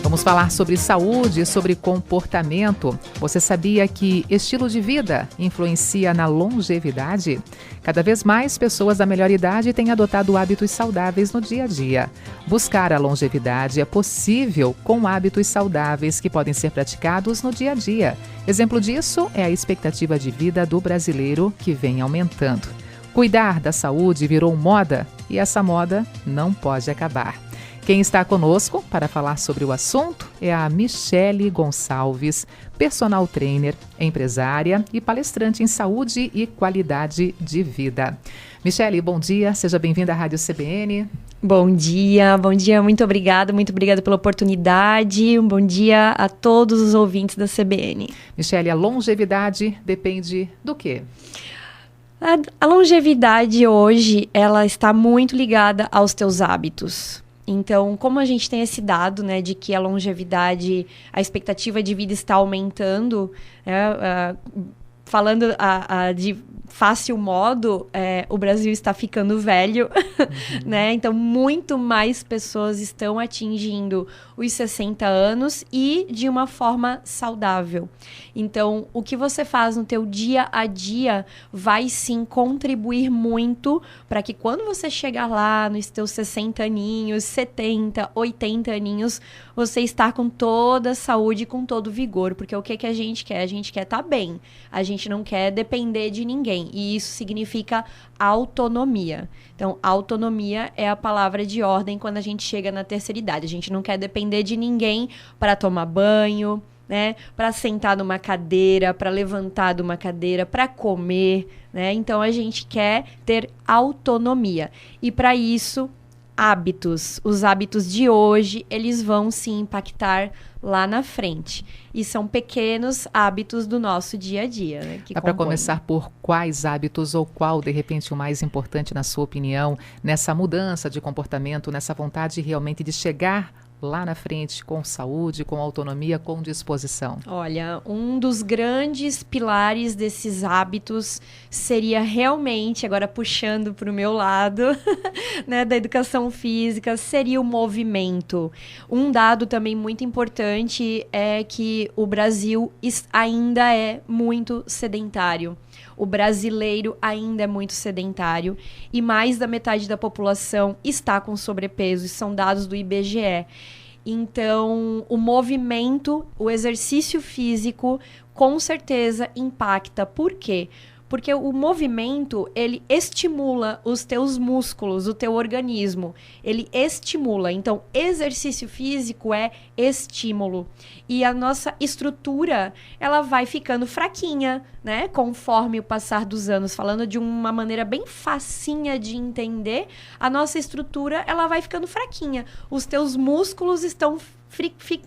Vamos falar sobre saúde e sobre comportamento. Você sabia que estilo de vida influencia na longevidade? Cada vez mais pessoas da melhor idade têm adotado hábitos saudáveis no dia a dia. Buscar a longevidade é possível com hábitos saudáveis que podem ser praticados no dia a dia. Exemplo disso é a expectativa de vida do brasileiro, que vem aumentando. Cuidar da saúde virou moda e essa moda não pode acabar. Quem está conosco para falar sobre o assunto é a Michele Gonçalves, personal trainer, empresária e palestrante em saúde e qualidade de vida. Michele, bom dia, seja bem-vinda à Rádio CBN. Bom dia, muito obrigada pela oportunidade, um bom dia a todos os ouvintes da CBN. Michele, a longevidade depende do quê? A longevidade hoje, ela está muito ligada aos teus hábitos. Então, como a gente tem esse dado, né, de que a longevidade, a expectativa de vida está aumentando, falando de fácil modo, o Brasil está ficando velho, né? Então, muito mais pessoas estão atingindo os 60 anos e de uma forma saudável. Então, o que você faz no teu dia a dia vai sim contribuir muito para que quando você chegar lá nos teus 60 aninhos, 70, 80 aninhos, você está com toda a saúde e com todo o vigor. Porque o que a gente quer? A gente quer estar bem. A gente não quer depender de ninguém. E isso significa autonomia. Então, autonomia é a palavra de ordem quando a gente chega na terceira idade. A gente não quer depender de ninguém para tomar banho, né? Para sentar numa cadeira, para levantar de uma cadeira, para comer, né? Então, a gente quer ter autonomia. E para isso, hábitos. Os hábitos de hoje, eles vão sim impactar lá na frente. E são pequenos hábitos do nosso dia a dia, né? Dá para começar por quais hábitos ou qual, de repente, o mais importante, na sua opinião, nessa mudança de comportamento, nessa vontade realmente de chegar lá na frente com saúde, com autonomia, com disposição? Olha, um dos grandes pilares desses hábitos seria realmente, agora puxando para o meu lado, né, da educação física, seria o movimento. Um dado também muito importante é que o Brasil ainda é muito sedentário. O brasileiro ainda é muito sedentário e mais da metade da população está com sobrepeso. Isso são dados do IBGE. Então, o movimento, o exercício físico, com certeza impacta. Por quê? Porque o movimento, ele estimula os teus músculos, o teu organismo. Ele estimula. Então, exercício físico é estímulo. E a nossa estrutura, ela vai ficando fraquinha, né? Conforme o passar dos anos. Falando de uma maneira bem facinha de entender, a nossa estrutura, ela vai ficando fraquinha. Os teus músculos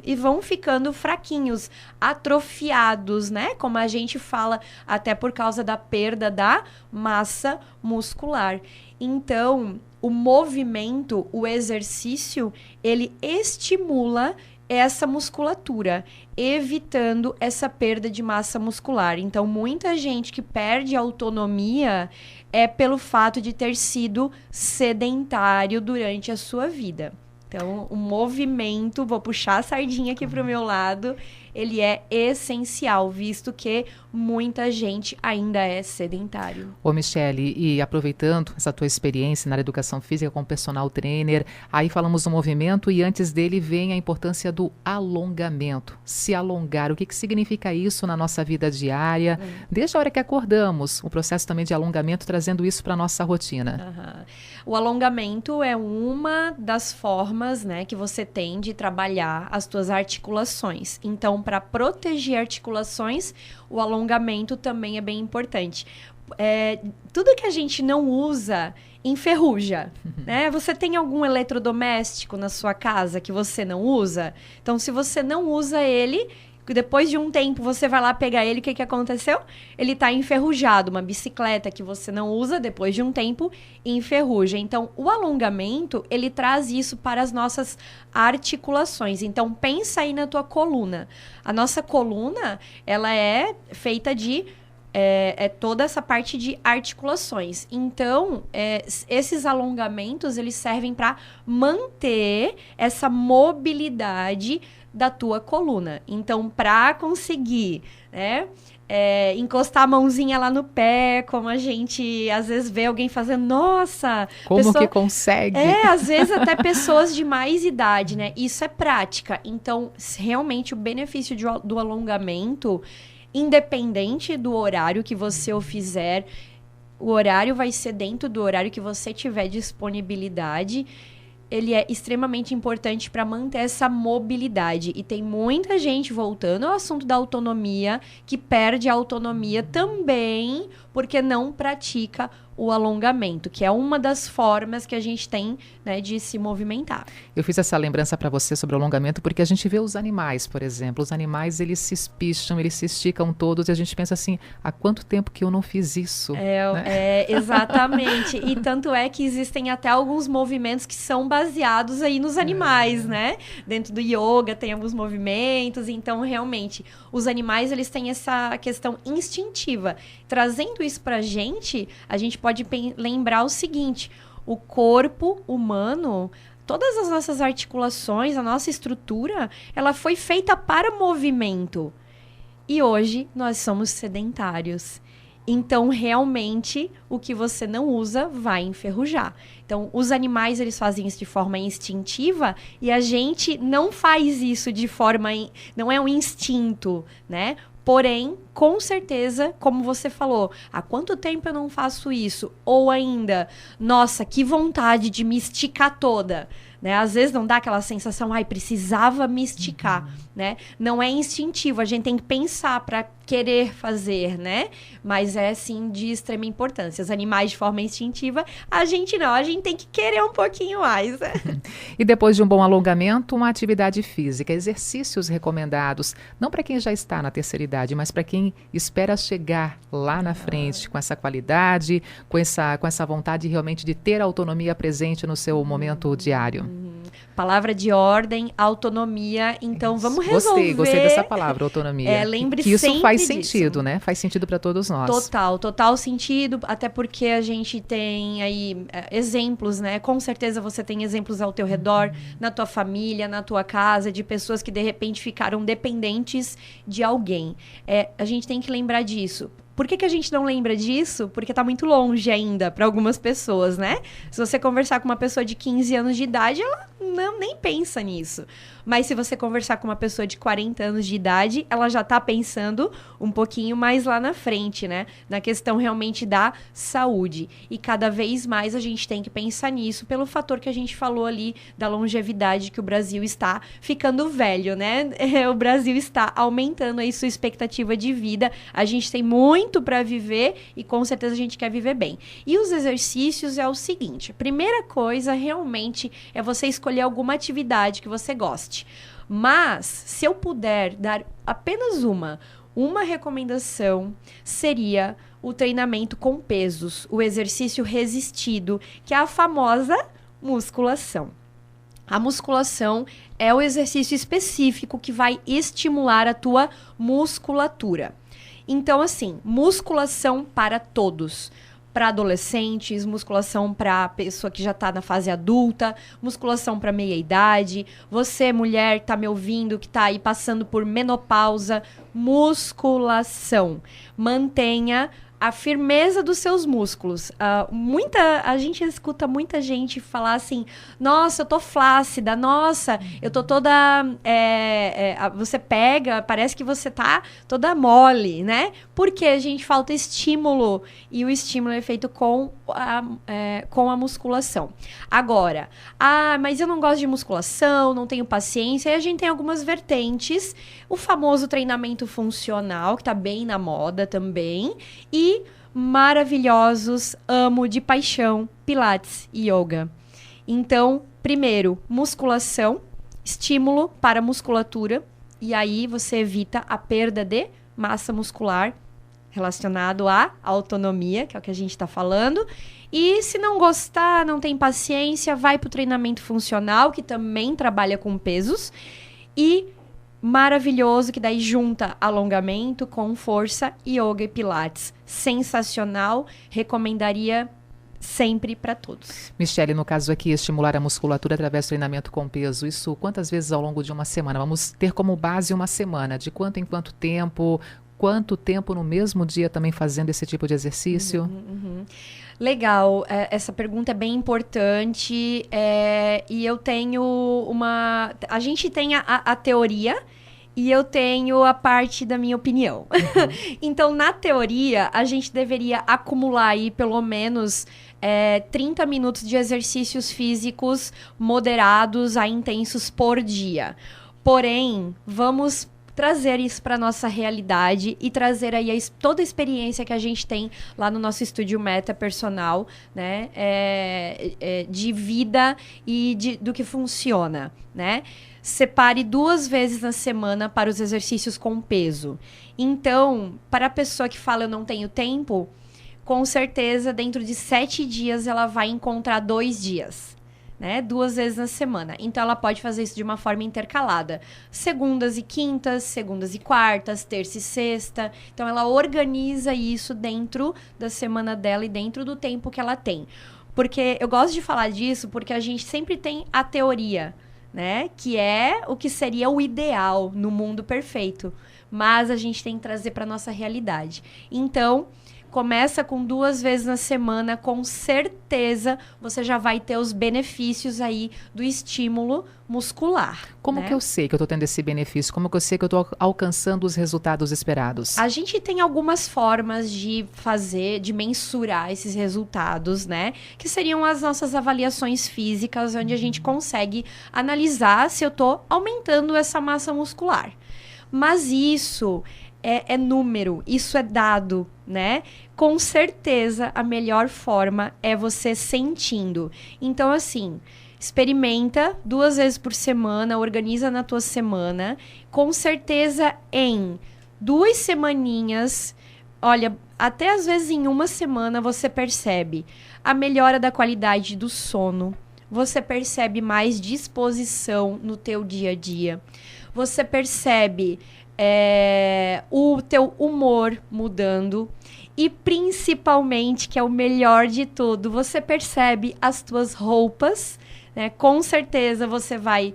e vão ficando fraquinhos, atrofiados, né? Como a gente fala, até por causa da perda da massa muscular. Então, o movimento, o exercício, ele estimula essa musculatura, evitando essa perda de massa muscular. Então, muita gente que perde autonomia é pelo fato de ter sido sedentário durante a sua vida. Então, o movimento, vou puxar a sardinha aqui para o meu lado, ele é essencial, visto que muita gente ainda é sedentário. Ô Michele, e aproveitando essa tua experiência na educação física como personal trainer, aí falamos do movimento e antes dele vem a importância do alongamento. Se alongar, o que significa isso na nossa vida diária? Desde a hora que acordamos, o processo também de alongamento, trazendo isso para a nossa rotina. O alongamento é uma das formas, né, que você tem de trabalhar as tuas articulações. Então, para proteger articulações, o alongamento também é bem importante. Tudo que a gente não usa enferruja, né? Você tem algum eletrodoméstico na sua casa que você não usa? Então, se você não usa ele, depois de um tempo você vai lá pegar ele, o que aconteceu? Ele está enferrujado. Uma bicicleta que você não usa, depois de um tempo, enferruja. Então, o alongamento, ele traz isso para as nossas articulações. Então, pensa aí na tua coluna. A nossa coluna, ela é feita de é toda essa parte de articulações. Então, esses alongamentos, eles servem para manter essa mobilidade da tua coluna. Então, para conseguir, né, encostar a mãozinha lá no pé, como a gente às vezes vê alguém fazendo, nossa... Como que consegue? Às vezes até pessoas de mais idade, né? Isso é prática. Então, realmente, o benefício do alongamento, independente do horário que você o fizer, o horário vai ser dentro do horário que você tiver disponibilidade. Ele é extremamente importante para manter essa mobilidade. E tem muita gente, voltando ao assunto da autonomia, que perde a autonomia também porque não pratica o alongamento, que é uma das formas que a gente tem, né, de se movimentar. Eu fiz essa lembrança para você sobre o alongamento porque a gente vê os animais, por exemplo. Os animais, eles se espicham, eles se esticam todos e a gente pensa assim, há quanto tempo que eu não fiz isso? Exatamente. E tanto é que existem até alguns movimentos que são baseados aí nos animais, né? Dentro do yoga tem alguns movimentos, então realmente os animais, eles têm essa questão instintiva. Trazendo isso pra gente, a gente pode lembrar o seguinte: o corpo humano, todas as nossas articulações, a nossa estrutura, ela foi feita para movimento. E hoje nós somos sedentários. Então, realmente, o que você não usa vai enferrujar. Então, os animais, eles fazem isso de forma instintiva e a gente não faz isso de forma... Não é um instinto, né? Porém, com certeza, como você falou, há quanto tempo eu não faço isso? Ou ainda, nossa, que vontade de me esticar toda, né? Às vezes não dá aquela sensação, ai, precisava me esticar, né? Não é instintivo, a gente tem que pensar para querer fazer, né? Mas é, sim, de extrema importância. Os animais, de forma instintiva, a gente não, a gente tem que querer um pouquinho mais, né? E depois de um bom alongamento, uma atividade física, exercícios recomendados, não para quem já está na terceira idade, mas para quem espera chegar lá na frente com essa qualidade, com essa vontade realmente de ter autonomia presente no seu momento diário. Palavra de ordem, autonomia. Então, vamos resolver. Gostei dessa palavra, autonomia. Lembre que isso sempre faz disso. sentido, né? Faz sentido para todos nós. Total sentido, até porque a gente tem aí exemplos, né? Com certeza você tem exemplos ao teu redor, na tua família, na tua casa, de pessoas que de repente ficaram dependentes de alguém. A gente tem que lembrar disso. Por que a gente não lembra disso? Porque tá muito longe ainda para algumas pessoas, né? Se você conversar com uma pessoa de 15 anos de idade, ela nem pensa nisso. Mas se você conversar com uma pessoa de 40 anos de idade, ela já tá pensando um pouquinho mais lá na frente, né? Na questão realmente da saúde. E cada vez mais a gente tem que pensar nisso pelo fator que a gente falou ali da longevidade, que o Brasil está ficando velho, né? O Brasil está aumentando aí sua expectativa de vida. A gente tem muito para viver e com certeza a gente quer viver bem. E os exercícios é o seguinte: a primeira coisa realmente é você escolher alguma atividade que você goste. Mas, se eu puder dar apenas uma recomendação, seria o treinamento com pesos, o exercício resistido, que é a famosa musculação. A musculação é o exercício específico que vai estimular a tua musculatura. Então, assim, musculação para todos. Para adolescentes, musculação para pessoa que já está na fase adulta, musculação para meia-idade. Você, mulher, está me ouvindo, que está aí passando por menopausa, musculação. Mantenha a firmeza dos seus músculos. A gente escuta muita gente falar assim, nossa, eu tô flácida, nossa, eu tô toda... você pega, parece que você tá toda mole, né? Porque a gente falta estímulo, e o estímulo é feito com a musculação. Agora, mas eu não gosto de musculação, não tenho paciência, e a gente tem algumas vertentes, o famoso treinamento funcional, que tá bem na moda também, e maravilhosos, amo de paixão, Pilates e Yoga. Então, primeiro, musculação, estímulo para a musculatura, e aí você evita a perda de massa muscular relacionado à autonomia, que é o que a gente está falando. E se não gostar, não tem paciência, vai para o treinamento funcional, que também trabalha com pesos. E maravilhoso, que daí junta alongamento com força, yoga e pilates. Sensacional, recomendaria sempre para todos. Michele, no caso aqui, estimular a musculatura através do treinamento com peso, isso quantas vezes ao longo de uma semana? Vamos ter como base uma semana, de quanto em quanto tempo? Quanto tempo no mesmo dia também fazendo esse tipo de exercício? Legal, essa pergunta é bem importante, e eu tenho a gente tem a teoria e eu tenho a parte da minha opinião. Então, na teoria, a gente deveria acumular aí pelo menos 30 minutos de exercícios físicos moderados a intensos por dia. Porém, vamos trazer isso para nossa realidade e trazer aí toda a experiência que a gente tem lá no nosso estúdio Meta Personal, né, de vida e do que funciona, né? Separe 2 vezes na semana para os exercícios com peso. Então, para a pessoa que fala eu não tenho tempo, com certeza dentro de 7 dias ela vai encontrar 2 dias. Né? 2 vezes na semana. Então, ela pode fazer isso de uma forma intercalada. Segundas e quintas, segundas e quartas, terça e sexta. Então, ela organiza isso dentro da semana dela e dentro do tempo que ela tem. Porque eu gosto de falar disso porque a gente sempre tem a teoria, né? Que é o que seria o ideal no mundo perfeito. Mas a gente tem que trazer para nossa realidade. Então, começa com 2 vezes na semana, com certeza você já vai ter os benefícios aí do estímulo muscular. Como que eu sei que eu estou tendo esse benefício? Como que eu sei que eu estou alcançando os resultados esperados? A gente tem algumas formas de de mensurar esses resultados, né? Que seriam as nossas avaliações físicas, onde a gente consegue analisar se eu estou aumentando essa massa muscular. Mas isso é número, isso é dado, né? Com certeza, a melhor forma é você sentindo. Então, assim, experimenta 2 vezes por semana, organiza na tua semana. Com certeza, em 2 semaninhas, olha, até às vezes em 1 semana, você percebe a melhora da qualidade do sono. Você percebe mais disposição no teu dia a dia. Você percebe o teu humor mudando e principalmente, que é o melhor de tudo, você percebe as tuas roupas, né? Com certeza você vai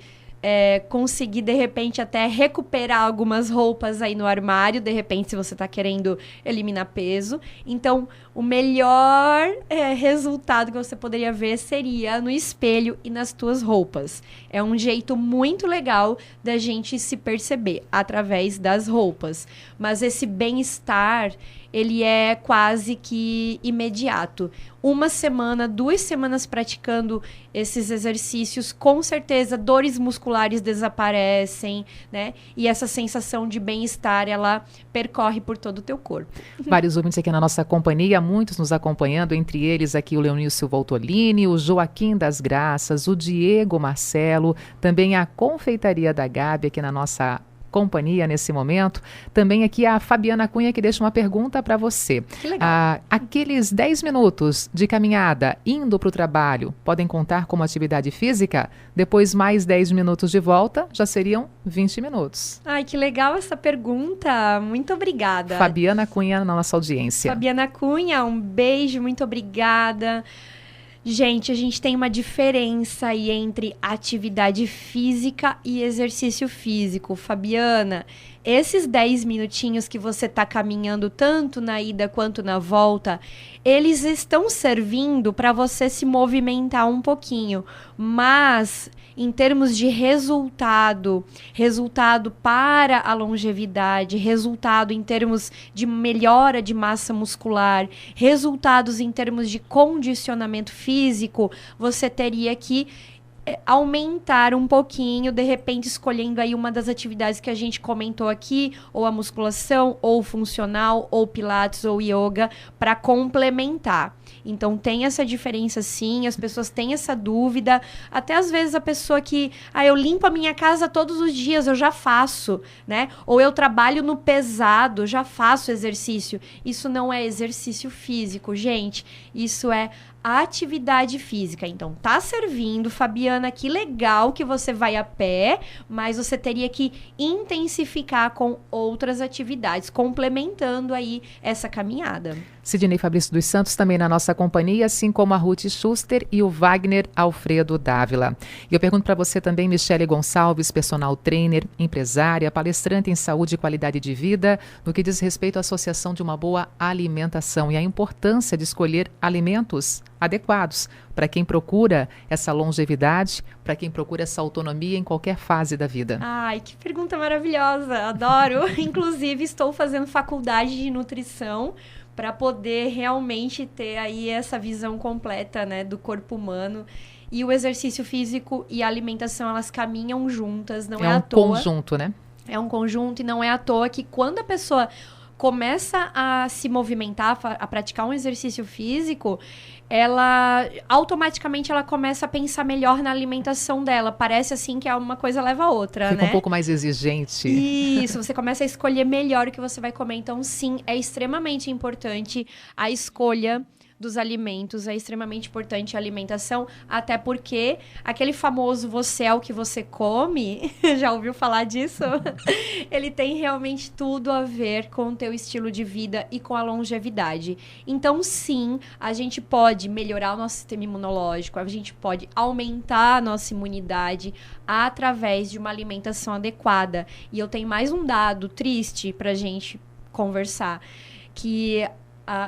conseguir, de repente, até recuperar algumas roupas aí no armário, de repente, se você está querendo eliminar peso. Então, o melhor resultado que você poderia ver seria no espelho e nas tuas roupas. É um jeito muito legal da gente se perceber através das roupas. Mas esse bem-estar, ele é quase que imediato. 1 semana, 2 semanas praticando esses exercícios, com certeza dores musculares desaparecem, né? E essa sensação de bem-estar, ela percorre por todo o teu corpo. Vários ouvintes aqui na nossa companhia, muitos nos acompanhando, entre eles aqui o Leonício Voltolini, o Joaquim das Graças, o Diego Marcelo, também a Confeitaria da Gabi aqui na nossa companhia nesse momento. Também aqui a Fabiana Cunha, que deixa uma pergunta para você. Que legal. Aqueles 10 minutos de caminhada indo para o trabalho podem contar como atividade física? Depois mais 10 minutos de volta, já seriam 20 minutos. Ai, que legal essa pergunta. Muito obrigada. Fabiana Cunha na nossa audiência. Fabiana Cunha, um beijo, muito obrigada. Gente, a gente tem uma diferença aí entre atividade física e exercício físico. Fabiana, esses 10 minutinhos que você está caminhando tanto na ida quanto na volta, eles estão servindo para você se movimentar um pouquinho. Mas, em termos de resultado para a longevidade, resultado em termos de melhora de massa muscular, resultados em termos de condicionamento físico, você teria que aumentar um pouquinho, de repente escolhendo aí uma das atividades que a gente comentou aqui, ou a musculação, ou funcional, ou pilates, ou yoga, para complementar. Então, tem essa diferença sim, as pessoas têm essa dúvida, até às vezes a pessoa que, eu limpo a minha casa todos os dias, eu já faço, né? Ou eu trabalho no pesado, já faço exercício. Isso não é exercício físico, gente, isso é a atividade física. Então, tá servindo, Fabiana, que legal que você vai a pé, mas você teria que intensificar com outras atividades, complementando aí essa caminhada. Sidney Fabrício dos Santos também na nossa companhia, assim como a Ruth Schuster e o Wagner Alfredo Dávila. E eu pergunto para você também, Michele Gonçalves, personal trainer, empresária, palestrante em saúde e qualidade de vida, no que diz respeito à associação de uma boa alimentação e a importância de escolher alimentos adequados para quem procura essa longevidade, para quem procura essa autonomia em qualquer fase da vida. Ai, que pergunta maravilhosa, adoro. Inclusive, estou fazendo faculdade de nutrição para poder realmente ter aí essa visão completa, né, do corpo humano. E o exercício físico e a alimentação, elas caminham juntas, não é à toa. É um conjunto, né? É um conjunto e não é à toa que quando a pessoa começa a se movimentar, a praticar um exercício físico, ela automaticamente ela começa a pensar melhor na alimentação dela. Parece assim que uma coisa leva a outra, Fica né? um pouco mais exigente. Isso, você começa a escolher melhor o que você vai comer. Então, sim, é extremamente importante a escolha dos alimentos, é extremamente importante a alimentação, até porque aquele famoso você é o que você come, já ouviu falar disso? Ele tem realmente tudo a ver com o teu estilo de vida e com a longevidade. Então, sim, a gente pode melhorar o nosso sistema imunológico, a gente pode aumentar a nossa imunidade através de uma alimentação adequada. E eu tenho mais um dado triste pra gente conversar, que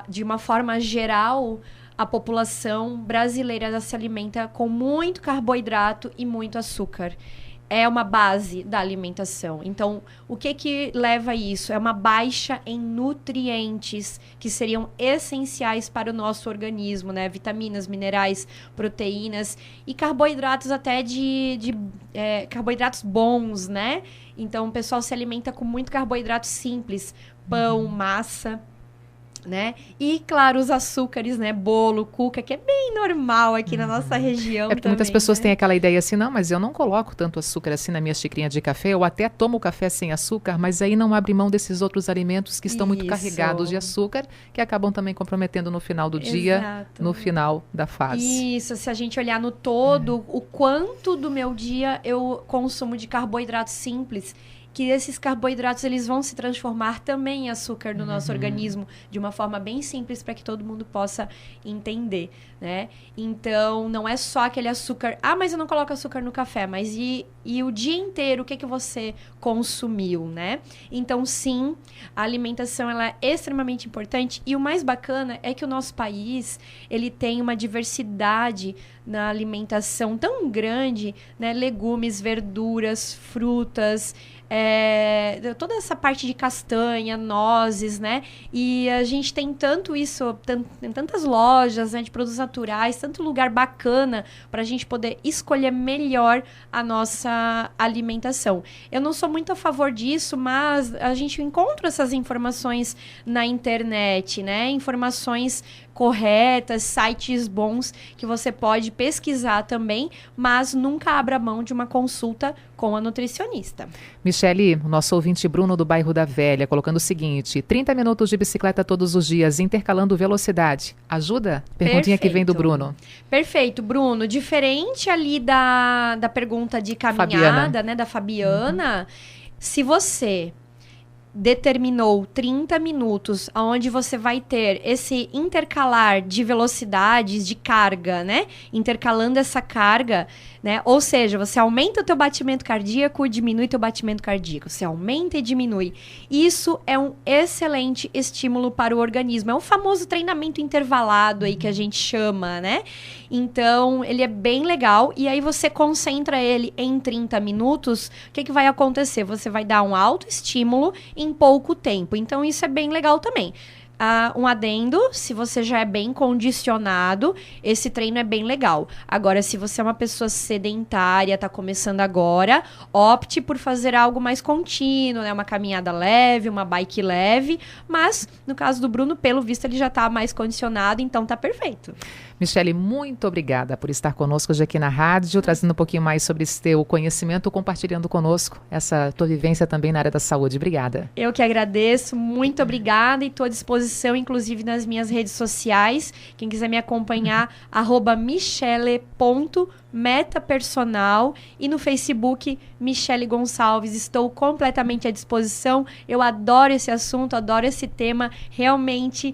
de uma forma geral, a população brasileira se alimenta com muito carboidrato e muito açúcar. É uma base da alimentação. Então, o que leva a isso? É uma baixa em nutrientes que seriam essenciais para o nosso organismo, né? Vitaminas, minerais, proteínas e carboidratos até carboidratos bons, né? Então, o pessoal se alimenta com muito carboidrato simples, pão, massa, né? E, claro, os açúcares, né? Bolo, cuca, que é bem normal aqui na nossa região. É porque também, muitas pessoas né? têm aquela ideia assim, não, mas eu não coloco tanto açúcar assim na minha xicrinha de café, eu até tomo café sem açúcar, mas aí não abre mão desses outros alimentos que estão muito carregados de açúcar, que acabam também comprometendo no final do dia, no final da fase. Isso, se a gente olhar no todo, o quanto do meu dia eu consumo de carboidratos simples, que esses carboidratos eles vão se transformar também em açúcar no nosso organismo de uma forma bem simples para que todo mundo possa entender, né? Então, não é só aquele açúcar, mas eu não coloco açúcar no café, mas e o dia inteiro, o que você consumiu, né? Então, sim, a alimentação ela é extremamente importante e o mais bacana é que o nosso país, ele tem uma diversidade na alimentação tão grande, né? Legumes, verduras, frutas, toda essa parte de castanha, nozes, né? E a gente tem tanto isso, tem tantas lojas, né, de produtos naturais, tanto lugar bacana para a gente poder escolher melhor a nossa alimentação. Eu não sou muito a favor disso, mas a gente encontra essas informações na internet, né? Informações corretas, sites bons que você pode pesquisar também, mas nunca abra mão de uma consulta com a nutricionista. Michele, o nosso ouvinte Bruno do bairro da Velha, colocando o seguinte: 30 minutos de bicicleta todos os dias, intercalando velocidade. Ajuda? Perguntinha que vem do Bruno. Perfeito, Bruno. Diferente ali da pergunta de caminhada, Fabiana, né, da Fabiana, se você determinou 30 minutos, onde você vai ter esse intercalar de velocidades, de carga, né? Intercalando essa carga, né? Ou seja, você aumenta o teu batimento cardíaco e diminui teu batimento cardíaco. Você aumenta e diminui. Isso é um excelente estímulo para o organismo. É um famoso treinamento intervalado aí que a gente chama, né? Então, ele é bem legal. E aí você concentra ele em 30 minutos. O que vai acontecer? Você vai dar um alto estímulo em pouco tempo. Então, isso é bem legal também. Um adendo, se você já é bem condicionado, esse treino é bem legal. Agora, se você é uma pessoa sedentária, tá começando agora, opte por fazer algo mais contínuo, né? Uma caminhada leve, uma bike leve, mas no caso do Bruno, pelo visto, ele já tá mais condicionado, então tá perfeito. Michele, muito obrigada por estar conosco hoje aqui na rádio, trazendo um pouquinho mais sobre esse teu conhecimento, compartilhando conosco essa tua vivência também na área da saúde. Obrigada. Eu que agradeço, muito obrigada e estou à disposição disposição, inclusive nas minhas redes sociais. Quem quiser me acompanhar, @michele.metapersonal e no Facebook, Michele Gonçalves. Estou completamente à disposição. Eu adoro esse assunto, adoro esse tema. Realmente,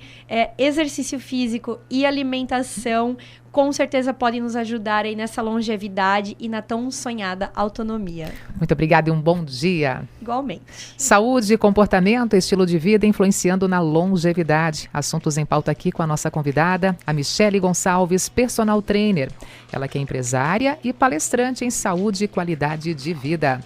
exercício físico e alimentação com certeza podem nos ajudar aí nessa longevidade e na tão sonhada autonomia. Muito obrigada e um bom dia. Igualmente. Saúde, comportamento, estilo de vida influenciando na longevidade. Assuntos em pauta aqui com a nossa convidada, a Michele Gonçalves, personal trainer. Ela que é empresária e palestrante em saúde e qualidade de vida.